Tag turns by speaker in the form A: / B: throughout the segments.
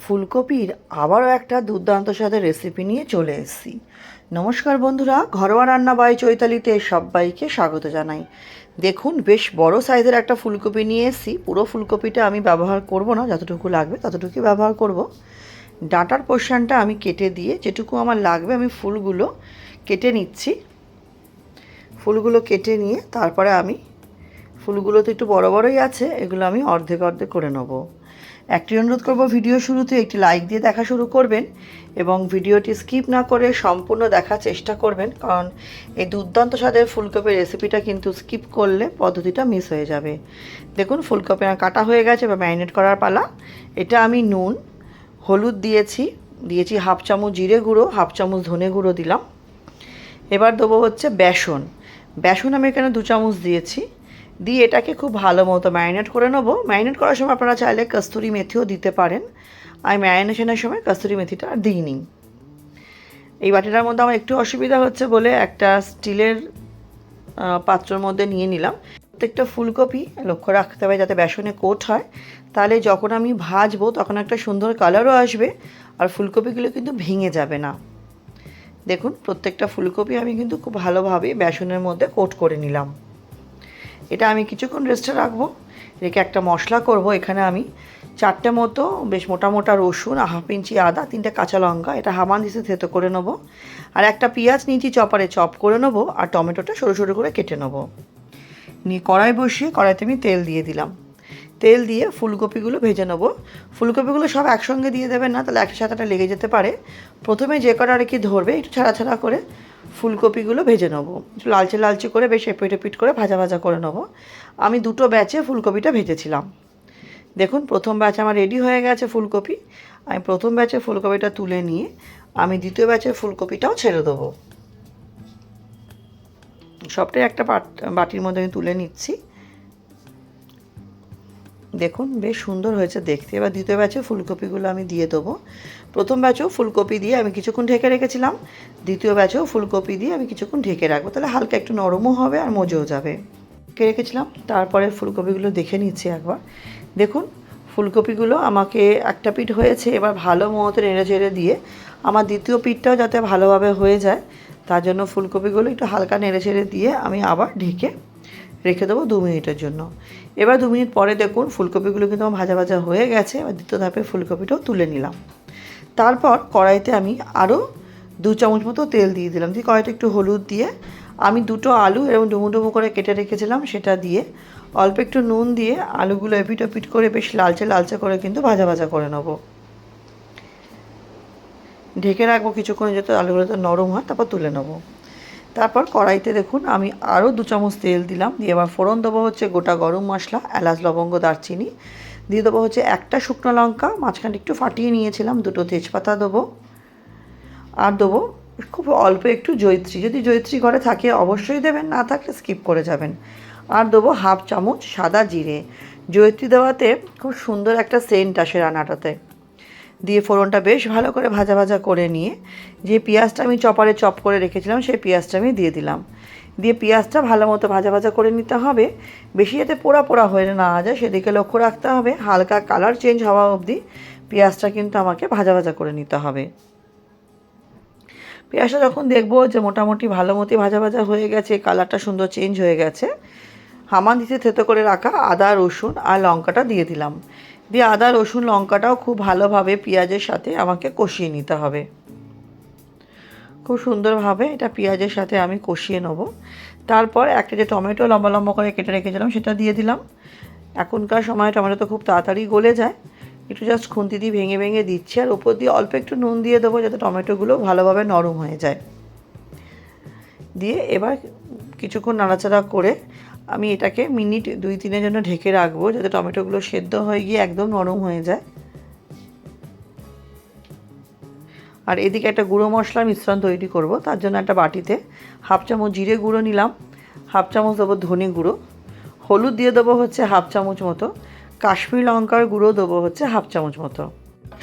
A: ফুলকপির আবারও একটা দুর্দান্ত স্বাদের রেসিপি নিয়ে চলে এসেছি। নমস্কার বন্ধুরা, ঘরোয়া রান্না বাই চৈতালিতে সবাইকে স্বাগত জানাই। দেখুন, বেশ বড় সাইজের একটা ফুলকপি নিয়ে এসেছি। পুরো ফুলকপিটা আমি ব্যবহার করব না, যতটুকু লাগবে ততটুকুই ব্যবহার করব। ডাঁটার পোর্শনটা আমি কেটে দিয়ে যেটুকু আমার লাগবে আমি ফুলগুলো কেটে নিচ্ছি। ফুলগুলো কেটে নিয়ে তারপরে আমি ফুলগুলো তো একটু বড় বড়ই আছে, এগুলো আমি অর্ধেক অর্ধেক করে নেব। একটি অনুরোধ করব, ভিডিও শুরুতে একটি লাইক দিয়ে দেখা শুরু করবেন এবং ভিডিওটি স্কিপ না করে সম্পূর্ণ দেখার চেষ্টা করবেন, কারণ এই দুর্দান্ত স্বাদের ফুলকপির রেসিপিটা কিন্তু স্কিপ করলে পদ্ধতিটা মিস হয়ে যাবে। দেখুন, ফুলকপি কাটা হয়ে গেছে বা ম্যারিনেট করার পালা। এটা আমি নুন হলুদ দিয়েছি হাফ চামচ জিরে গুঁড়ো, হাফ চামচ ধনে গুঁড়ো দিলাম। এবার দেবো হচ্ছে বেসন আমি এখানে 2 চামচ দিয়েছি। দিয়ে এটাকে খুব ভালো মতো ম্যারিনেট করে নেবো। ম্যারিনেট করার সময় আপনারা চাইলে কস্তুরি মেথিও দিতে পারেন। আমি ম্যারিনেশনের সময় কস্তুরি মেথিটা আর দিইনি। এই বাটিটার মধ্যে আমার একটু অসুবিধা হচ্ছে বলে একটা স্টিলের পাত্রের মধ্যে নিয়ে নিলাম। প্রত্যেকটা ফুলকপি লক্ষ্য রাখতে হবে যাতে বেসনে কোট হয়, তাহলে যখন আমি ভাজবো তখন একটা সুন্দর কালারও আসবে আর ফুলকপিগুলো কিন্তু ভেঙে যাবে না। দেখুন, প্রত্যেকটা ফুলকপি আমি কিন্তু খুব ভালোভাবে বেসনের মধ্যে কোট করে নিলাম। এটা আমি কিছুক্ষণ রেস্টে রাখবো। রেখে একটা মশলা করব। এখানে আমি 4টে মতো বেশ মোটা মোটা রসুন, হাফ ইঞ্চি আদা, 3টে কাঁচা লঙ্কা এটা হামানদিস্তে থেতো করে নেব। আর একটা পেঁয়াজ নিয়েছি চপারে চপ করে নেব। আর টমেটোটা সরু সরু করে কেটে নেব। নিয়ে কড়াই বসিয়ে কড়াইতে আমি তেল দিয়ে দিলাম। তেল দিয়ে ফুলকপিগুলো ভেজে নেব। ফুলকপিগুলো সব একসঙ্গে দিয়ে দেবেন না, তাহলে একটা সাথে লেগে যেতে পারে। প্রথমে যে কটা আর কি ধরবে একটু ছাড়া ছাড়া করে ফুলকপিগুলো ভেজে নেবো। একটু লালচে লালচে করে বেশ এপিট এপিট করে ভাজা ভাজা করে নেবো। আমি 2টো ব্যাচে ফুলকপিটা ভেজেছিলাম। দেখুন, প্রথম ব্যাচ আমার রেডি হয়ে গেছে ফুলকপি। আমি প্রথম ব্যাচে ফুলকপিটা তুলে নিয়ে আমি দ্বিতীয় ব্যাচের ফুলকপিটাও ছেড়ে দেবো। সবটাই একটা বাটির মধ্যে আমি তুলে নিচ্ছি। দেখুন, বেশ সুন্দর হয়েছে দেখতে। এবার দ্বিতীয় ব্যাচে ফুলকপিগুলো আমি দিয়ে দেবো। প্রথম ব্যাচেও ফুলকপি দিয়ে আমি কিছুক্ষণ ঢেকে রেখেছিলাম। দ্বিতীয় ব্যাচেও ফুলকপি দিয়ে আমি কিছুক্ষণ ঢেকে রাখবো, তাহলে হালকা একটু নরমও হবে আর মজেও যাবে। ঢেকে রেখেছিলাম, তারপরে ফুলকপিগুলো দেখে নিচ্ছি একবার। দেখুন, ফুলকপিগুলো আমাকে একটা পিঠ হয়েছে। এবার ভালো মতো নেড়ে চেড়ে দিয়ে আমার দ্বিতীয় পিঠটাও যাতে ভালোভাবে হয়ে যায়, তার জন্য ফুলকপিগুলো একটু হালকা নেড়ে চেড়ে দিয়ে আমি আবার ঢেকে রেখে দেবো 2 মিনিটের জন্য। এবার 2 মিনিট পরে দেখুন ফুলকপিগুলো কিন্তু আমার ভাজা ভাজা হয়ে গেছে। এবার দ্বিতীয় ধাপে ফুলকপিটাও তুলে নিলাম। তারপর কড়াইতে আমি আরও 2 চামচ মতো তেল দিয়ে দিলাম। দিয়ে কড়াইতে একটু হলুদ দিয়ে আমি 2টো আলু এরকম ডুমো ডুমো করে কেটে রেখেছিলাম সেটা দিয়ে অল্প একটু নুন দিয়ে আলুগুলো এপিট ওপিট করে বেশ লালচে লালচে করে কিন্তু ভাজা ভাজা করে নেব। ঢেকে রাখবো কিছুক্ষণ যাতে আলুগুলো তো নরম হয়, তারপর তুলে নেব। তারপর কড়াইতে দেখুন আমি আরও 2 চামচ তেল দিলাম। দিয়ে এবার ফোড়ন দেবো হচ্ছে গোটা গরম মশলা, এলাচ, লবঙ্গ, দারচিনি। দিয়ে দেবো হচ্ছে একটা শুকনো লঙ্কা, মাঝখানে একটু ফাটিয়ে নিয়েছিলাম, 2টো তেজপাতা দেবো। আর দেবো খুব অল্প একটু জয়িত্রী, যদি জয়িত্রী ঘরে থাকে অবশ্যই দেবেন, না থাকলে স্কিপ করে যাবেন। আর দেবো হাফ চামচ সাদা জিরে। জয়িত্রী দেওয়াতে খুব সুন্দর একটা সেন্ট আসে রান্নাটাতে। দিয়ে ফোড়নটা বেশ ভালো করে ভাজা ভাজা করে নিয়ে যে পেঁয়াজটা আমি চপারে চপ করে রেখেছিলাম সেই পেঁয়াজটা আমি দিয়ে দিলাম। দিয়ে পেঁয়াজটা ভালো মতো ভাজা ভাজা করে নিতে হবে। বেশি যাতে পোড়া পোড়া হয়ে না যায় সেদিকে লক্ষ্য রাখতে হবে। হালকা কালার চেঞ্জ হওয়া অবধি পেঁয়াজটা কিন্তু আমাকে ভাজা ভাজা করে নিতে হবে। পেঁয়াজটা যখন দেখবো যে মোটামুটি ভালো মতো ভাজা ভাজা হয়ে গেছে, কালারটা সুন্দর চেঞ্জ হয়ে গেছে, হামানদিস্তে থেতো করে রাখা আদা, রসুন আর লঙ্কাটা দিয়ে দিলাম। দিয়ে আদা, রসুন, লঙ্কাটাও খুব ভালোভাবে পেঁয়াজের সাথে আমাকে কষিয়ে নিতে হবে। খুব সুন্দরভাবে এটা পেঁয়াজের সাথে আমি কষিয়ে নেব। তারপর একটা যে টমেটো লম্বা লম্বা করে কেটে রেখেছিলাম সেটা দিয়ে দিলাম। এখনকার সময় টমেটো তো খুব তাড়াতাড়ি গলে যায়, একটু জাস্ট খুন্তি দিয়ে ভেঙে ভেঙে দিচ্ছি। আর ওপর দিয়ে অল্প একটু নুন দিয়ে দেবো যাতে টমেটোগুলো ভালোভাবে নরম হয়ে যায়। দিয়ে এবার কিছুক্ষণ নাড়াচাড়া করে আমি এটাকে মিনিট 2-3-এর জন্য ঢেকে রাখবো যাতে টমেটোগুলো সেদ্ধ হয়ে গিয়ে একদম নরম হয়ে যায়। আর এদিকে একটা গুঁড়ো মশলার মিশ্রণ তৈরি করব। তার জন্য একটা বাটিতে হাফ চামচ জিরে গুঁড়ো নিলাম, হাফ চামচ দেবো ধনে গুঁড়ো, হলুদ দিয়ে দেবো হচ্ছে হাফ চামচ মতো, কাশ্মীরি লঙ্কার গুঁড়ো দেবো হচ্ছে হাফ চামচ মতো,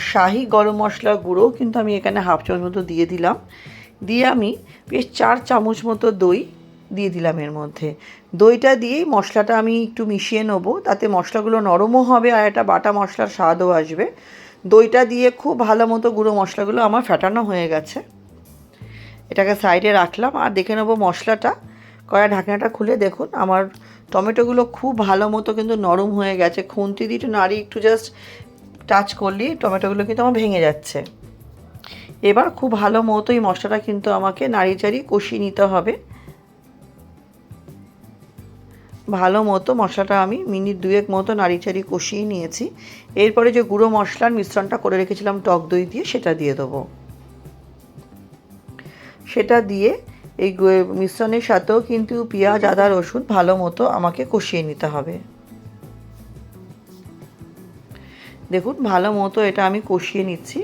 A: শাহি গরম মশলার গুঁড়োও কিন্তু আমি এখানে হাফ চামচ মতো দিয়ে দিলাম। দিয়ে আমি বেশ 4 চামচ মতো দই দিয়ে দিলাম এর মধ্যে। দইটা দিয়েই মশলাটা আমি একটু মিশিয়ে নেবো, তাতে মশলাগুলো নরমও হবে আর একটা বাটা মশলার স্বাদও আসবে। দইটা দিয়ে খুব ভালো মতো গুঁড়ো মশলাগুলো আমার ফেটানো হয়ে গেছে। এটাকে সাইডে রাখলাম আর দেখে নেবো মশলাটা। কড়াই ঢাকনাটা খুলে দেখুন আমার টমেটোগুলো খুব ভালো মতো কিন্তু নরম হয়ে গেছে। খুন্তি দিয়ে একটু নাড়ি একটু জাস্ট টাচ করলেই টমেটোগুলো কিন্তু আমার ভেঙে যাচ্ছে। এবার খুব ভালো মতো এই মশলাটা কিন্তু আমাকে নাড়িয়ে চাড়িয়ে কষিয়ে নিতে হবে। ভালো মতো মশলাটা আমি মিনিট 2 মতো নাড়িয়ে চাড়িয়ে কষিয়ে নিয়েছি। এরপরে যে গুঁড়ো মশলার মিশ্রণটা করে রেখেছিলাম টক দই দিয়ে সেটা দিয়ে দেবো। সেটা দিয়ে এই মিশ্রণের সাথেও কিন্তু পেঁয়াজ আদা রসুন ভালো মতো আমাকে কষিয়ে নিতে হবে। দেখুন ভালো মতো এটা আমি কষিয়ে নিচ্ছি।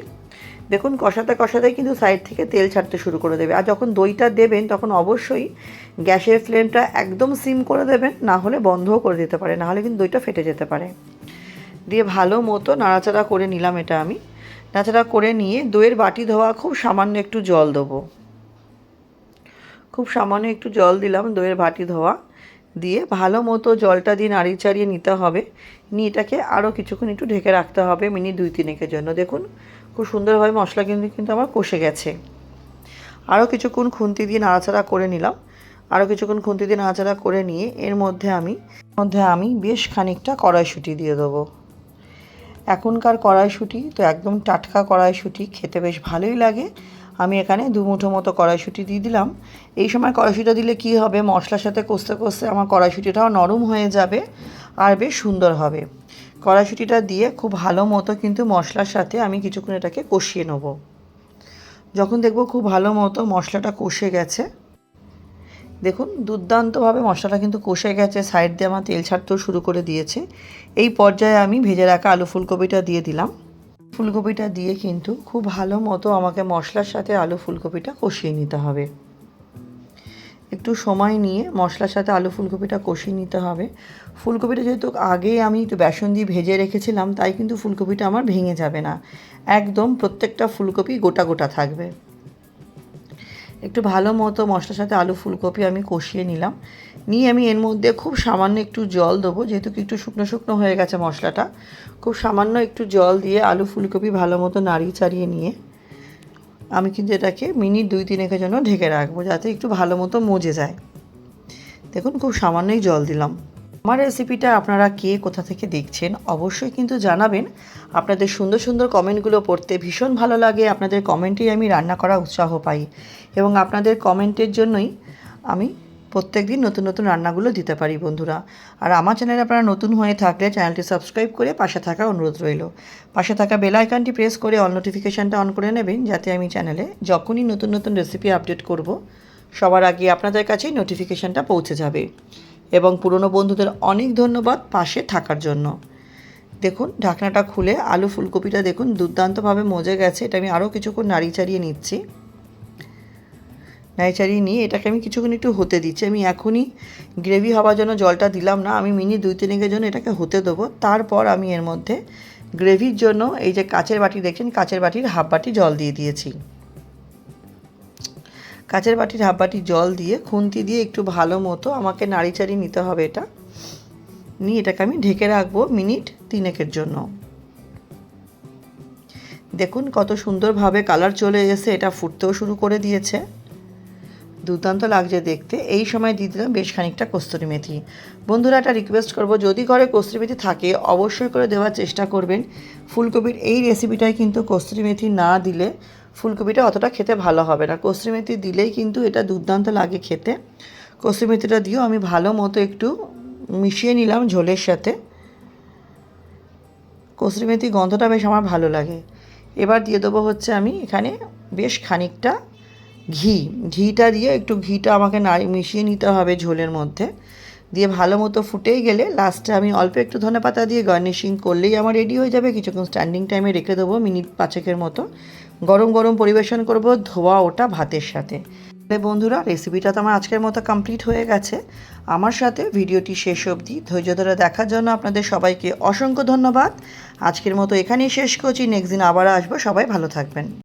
A: দেখুন কষাতে কষাতে কিন্তু সাইড থেকে তেল ছাড়তে শুরু করে দেবে। আর যখন দইটা দেবেন তখন অবশ্যই গ্যাসের ফ্লেমটা একদম সিম করে দেবেন, না হলে বন্ধও করে দিতে পারে, না হলে কিন্তু দইটা ফেটে যেতে পারে। দিয়ে ভালো মতো নাড়াচাড়া করে নিলাম। এটা আমি নাড়াচাড়া করে নিয়ে দইয়ের বাটি ধোয়া খুব সামান্য একটু জল দেবো। খুব সামান্য একটু জল দিলাম দইয়ের বাটি ধোয়া দিয়ে ভালো মতো জলটা দিয়ে নাড়িয়ে চাড়িয়ে নিতে হবে। নিয়ে এটাকে আরও কিছুক্ষণ একটু ঢেকে রাখতে হবে মিনিট 2-3 জন্য। দেখুন খুব সুন্দরভাবে মশলা কিন্তু আমার কষে গেছে। আরও কিছুক্ষণ খুন্তি দিয়ে নাড়াচাড়া করে নিলাম। আরও কিছুক্ষণ খুন্তি দিয়ে নাড়াচাড়া করে নিয়ে এর মধ্যে আমি বেশ খানিকটা কড়াইশুঁটি দিয়ে দেবো। এখনকার কড়াইশুঁটি তো একদম টাটকা কড়াইশুঁটি, খেতে বেশ ভালোই লাগে। আমি এখানে 2 মুঠো মতো কড়াইশুঁটি দিয়ে দিলাম। এই সময় কড়াইশুঁটিটা দিলে কি হবে, মশলার সাথে কষতে কষতে আমার কড়াইশুঁটিটাও নরম হয়ে যাবে আর বেশ সুন্দর হবে। কড়াইশুঁটিটা দিয়ে খুব ভালো মতো কিন্তু মশলার সাথে আমি কিছুক্ষণ এটাকে কষিয়ে নেব। যখন দেখব খুব ভালো মতো মশলাটা কষে গেছে, দেখুন দুর্দান্তভাবে মশলাটা কিন্তু কষে গেছে, সাইড দিয়ে আমার তেল ছাড়তেও শুরু করে দিয়েছে। এই পর্যায়ে আমি ভেজে রাখা আলু ফুলকপিটা দিয়ে দিলাম। ফুলকপিটা দিয়ে কিন্তু খুব ভালো মতো আমাকে মশলার সাথে আলু ফুলকপিটা কষিয়ে নিতে হবে। একটু সময় নিয়ে মশলার সাথে আলু ফুলকপিটা কষিয়ে নিতে হবে। ফুলকপিটা যেহেতু আগেই আমি একটু বেসন দিয়ে ভেজে রেখেছিলাম, তাই কিন্তু ফুলকপিটা আমার ভেঙে যাবে না, একদম প্রত্যেকটা ফুলকপি গোটা গোটা থাকবে। একটু ভালো মতো মশলার সাথে আলু ফুলকপি আমি কষিয়ে নিলাম। নিয়ে আমি এর মধ্যে খুব সামান্য একটু জল দেবো, যেহেতু একটু শুকনো শুকনো হয়ে গেছে মশলাটা। খুব সামান্য একটু জল দিয়ে আলু ফুলকপি ভালো মতো নাড়িয়ে চাড়িয়ে নিয়ে আমি কিন্তু এটাকে মিনিট 2-3 জন্য ঢেকে রাখবো, যাতে একটু ভালো মতো মজে যায়। দেখুন খুব সামান্যই জল দিলাম। আমার রেসিপিটা আপনারা কে কোথা থেকে দেখছেন অবশ্যই কিন্তু জানাবেন। আপনাদের সুন্দর সুন্দর কমেন্টগুলো পড়তে ভীষণ ভালো লাগে। আপনাদের কমেন্টেই আমি রান্না করার উৎসাহ পাই এবং আপনাদের কমেন্টের জন্যই আমি প্রত্যেক দিন নতুন নতুন রান্নাগুলো দিতে পারি বন্ধুরা। আর আমার চ্যানেলে আপনারা নতুন হয়ে থাকলে চ্যানেলটি সাবস্ক্রাইব করে পাশে থাকার অনুরোধ রইল। পাশে থাকা বেল আইকনটি প্রেস করে অল নোটিফিকেশানটা অন করে নেবেন, যাতে আমি চ্যানেলে যখনই নতুন নতুন রেসিপি আপডেট করব সবার আগে আপনাদের কাছেই নোটিফিকেশানটা পৌঁছে যাবে। এবং পুরনো বন্ধুদের অনেক ধন্যবাদ পাশে থাকার জন্য। দেখুন ঢাকনাটা খুলে আলু ফুলকপিটা দেখুন দুর্দান্তভাবে মজে গেছে। এটা আমি আরও কিছুক্ষণ নাড়িয়ে চাড়িয়ে নিচ্ছি। নাড়িয়ে চাড়িয়ে নিয়ে এটাকে আমি কিছুক্ষণ একটু হতে দিচ্ছি। আমি এখনই গ্রেভি হওয়ার জন্য জলটা দিলাম না, আমি মিনিট 2-3 জন্য এটাকে হতে দেবো। তারপর আমি এর মধ্যে গ্রেভির জন্য এই যে কাচের বাটি দেখছেন, কাচের বাটির হাফ বাটি জল দিয়ে দিয়েছি। কাচের বাটির হাফ বাটি জল দিয়ে খুন্তি দিয়ে একটু ভালো মতো আমাকে নাড়িয়ে চাড়িয়ে নিতে হবে। এটা নিয়ে এটাকে আমি ঢেকে রাখবো মিনিট 3 জন্য। দেখুন কত সুন্দরভাবে কালার চলে এসে এটা ফুটতেও শুরু করে দিয়েছে, দুর্দান্ত লাগছে দেখতে। এই সময় দিয়ে দিলাম বেশ খানিকটা কস্তুরি মেথি। বন্ধুরা একটা রিকোয়েস্ট করব, যদি ঘরে কস্তুরি মেথি থাকে অবশ্যই করে দেওয়ার চেষ্টা করবেন। ফুলকপির এই রেসিপিটায় কিন্তু কস্তুরি মেথি না দিলে ফুলকপিটা অতটা খেতে ভালো হবে না। কস্তুরি মেথি দিলেই কিন্তু এটা দুর্দান্ত লাগে খেতে। কস্তুরি মেথিটা দিয়েও আমি ভালো মতো একটু মিশিয়ে নিলাম ঝোলের সাথে। কস্তুরি মেথি গন্ধটা বেশ আমার ভালো লাগে। এবার দিয়ে দেবো হচ্ছে আমি এখানে বেশ খানিকটা ঘিটা দিয়ে ঘিটা আমাকে মিশিয়ে নিতে হবে ঝোলের মধ্যে। দিয়ে ভালো মতো ফুটেই গেলে লাস্টে আমি অল্প একটু ধনেপাতা দিয়ে গার্নিশিং করলেই আমার রেডি হয়ে যাবে। কিছুক্ষণ স্ট্যান্ডিং টাইমে রেখে দেবো মিনিট 5 মতো। গরম গরম পরিবেশন করব ধোয়া ওটা ভাতের সাথে। বন্ধুরা রেসিপিটা তো আমার আজকের মতো কমপ্লিট হয়ে গেছে। আমার সাথে ভিডিওটি শেষ অবধি ধৈর্য ধরে দেখার জন্য আপনাদের সবাইকে অসংখ্য ধন্যবাদ। আজকের মতো এখানেই শেষ করছি, নেক্সট দিন আবার আসবো। সবাই ভালো থাকবেন।